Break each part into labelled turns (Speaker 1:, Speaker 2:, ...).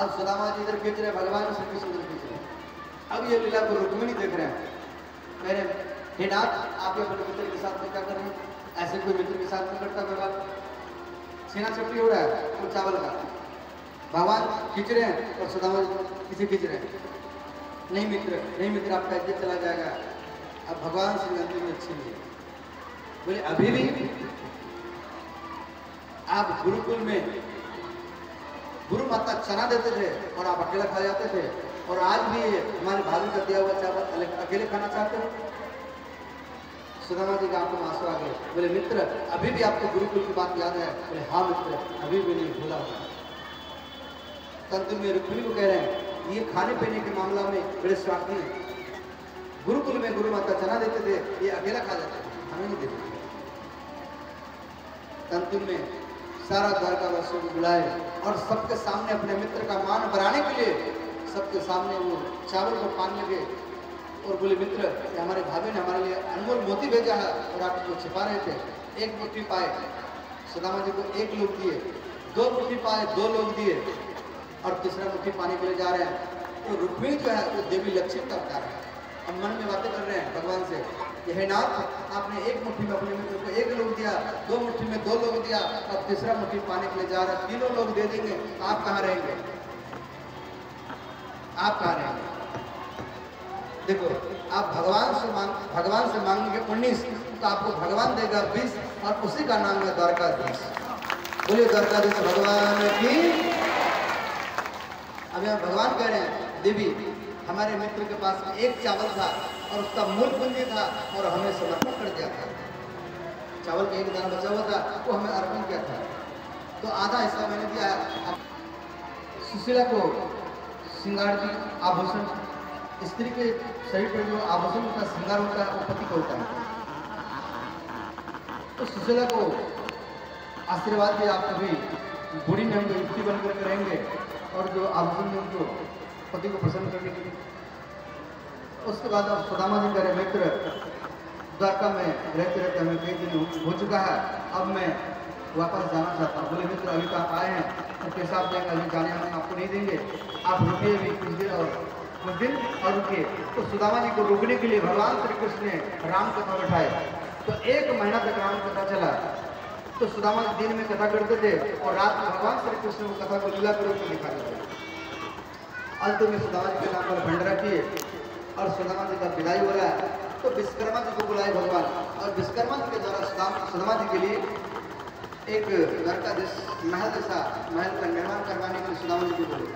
Speaker 1: अब सुदामा जी इधर खींच रहे, भगवान श्री कृष्ण इधर खींच रहे। अब ये लीला को रुक्मिणी देख रहे हैं, कह रहे हे नाथ, आप ये अपने मित्र के साथ में क्या कर रहे हैं? ऐसे कोई मित्र के साथ में करता व्यवहार? छीना छपटी हो रहा है वो चावल का। भगवान खींच रहे हैं और सुदामा जी किसे खींच रहे हैं? नहीं मित्र, नहीं मित्र, आपका इज्जत चला जाएगा। अब भगवान श्री अंतिम में छीन लिए। बोले अभी भी आप गुरुकुल में गुरु माता चना देते थे और आप अकेला खा जाते थे, और आज भी हमारे भाभी का दिया हुआ चावल अकेले खाना चाहते हो? सुदामा जी का आपको आंसू आ गए। बोले मित्र, अभी भी आपको गुरुकुल की बात याद है? बोले हाँ मित्र, अभी भी नहीं भूला। तंतु में रुक्मिणी को कह रहे हैं ये खाने पीने के मामला में बड़े स्वार्थी हैं। गुरुकुल में गुरु माता चना देते थे, ये अकेला खा जाते थे, हमें नहीं देते। तंतु में सारा द्वारकावासियों को बुलाए और सबके सामने अपने मित्र का मान बढ़ाने के लिए सबके सामने वो चावल को पान लगे और बोले मित्र, हमारे भाभी ने हमारे लिए अनमोल मोती भेजा है और आप इसको छिपा रहे थे। एक मुट्ठी पाए, सुदामा जी को एक लोग दिए, दो मुट्ठी पाए, दो लोग दिए, और तीसरा मुट्ठी पाने के लिए जा रहे हैं। तो रुक्मिणी जो है वो देवी लक्ष्मी का अवतार है। अब मन में बातें कर रहे हैं भगवान से, हे नाथ, आपने एक मुट्ठी में अपने मित्र को एक लोग दिया, दो मुट्ठी में दो लोग दिया, अब तीसरा मुट्ठी पाने के लिए जा रहे हैं, तीनों लोग दे देंगे, आप कहाँ रहेंगे? आप कहाँ रहेंगे? देखो, आप भगवान से मांगेंगे 19 तो आपको भगवान देगा 20, और उसी का नाम है द्वारकाधीश। बोलिए द्वारकाधीश भगवान की। अब यहाँ भगवान कह रहे हैं देवी, हमारे मित्र के पास एक चावल था और उसका मूल पूंजी था और हमें समर्पण कर दिया था। चावल का एक दाना बचा हुआ था, वो हमें अर्पण किया था, तो आधा हिस्सा मैंने दिया। सुशीला को श्रृंगार की आभूषण, स्त्री के शरीर पर जो आभूषण होता है, श्रृंगार होता है, वो पति को होता है। तो सुशीला को आशीर्वाद दिया, आप कभी बूढ़ी में हमको युक्ति बनकर करेंगे और जो आभूषण उनको पति को प्रसन्न करने के लिए। उसके बाद अब सुदामा जी कह रहे मित्र, द्वारका में रहते रहते हमें कई दिन हो चुका है, अब मैं वापस जाना चाहता हूँ। बोले मित्र, अभी तो आप आए हैं तो कैसा आप जाएंगे? अभी जाने हम आपको नहीं देंगे, आप रुकिए भी कुछ दिन और रुकिए। तो सुदामा जी को रोकने के लिए भगवान श्री कृष्ण ने राम कथा बैठाए। तो 1 महीना तक राम कथा चला। तो सुदामा जी दिन में कथा करते थे और रात में भगवान श्री कृष्ण को कथा को लीला के रूप में दिखाते थे। अंत में सुदामा जी के नाम पर भंडारा किए और सुदामा जी का विदाई हो रहा है। तो विश्वकर्मा जी को बुलाए भगवान, और विश्वकर्मा जी के द्वारा सुदामा जी के लिए एक द्वारकाधीश महल जैसा महल का निर्माण करवाने के लिए सुदामा जी को बोले।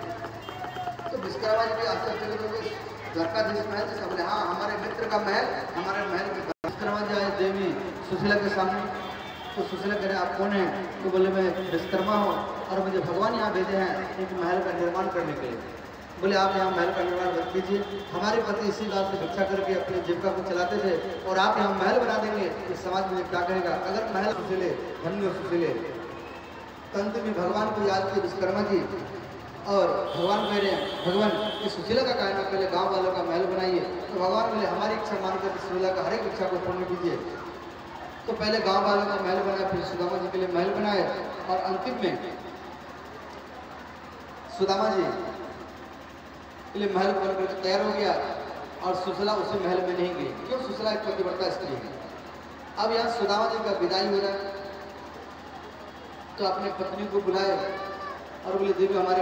Speaker 1: तो विश्वकर्मा जी के आश्चर्यचकित हो गए, द्वारकाधीश महल जैसा? बोले हाँ, हमारे मित्र का महल, हमारे महल में। विश्वकर्मा जी आए देवी सुशीला के सामने। तो सुशीला कह रहे आप कौन है? तो बोले मैं विश्वकर्मा हूँ और मुझे भगवान यहाँ भेजे हैं एक महल का निर्माण करने के लिए। बोले आप यहाँ महल का निर्माण मत कीजिए, हमारे पति इसी बात से भिक्षा करके अपनी जीविका को चलाते थे और आप यहाँ महल बना देंगे, इस समाज में क्या करेगा? अगर महल सुशीले, धन्य सुशीले। तंत्र में भगवान को याद किए विश्वकर्मा जी, और भगवान कह रहे हैं भगवान इस सुशीला का कहना, पहले गाँव वालों का महल बनाइए। तो भगवान बोले हमारी इच्छा मानकर सुशीला का हर एक इच्छा को पूर्ण कीजिए। तो पहले गाँव वालों का महल बनाया, फिर सुदामा जी के लिए महल बनाए, और अंतिम में सुदामा जी के लिए महल बनकर तैयार हो गया और सुशीला उसी महल में नहीं गई, क्यों? सुशीला एक पतिव्रता स्त्री है। अब यहाँ सुदामा जी का विदाई हो रहा है, तो अपने पत्नी को बुलाए और बोले देवी हमारे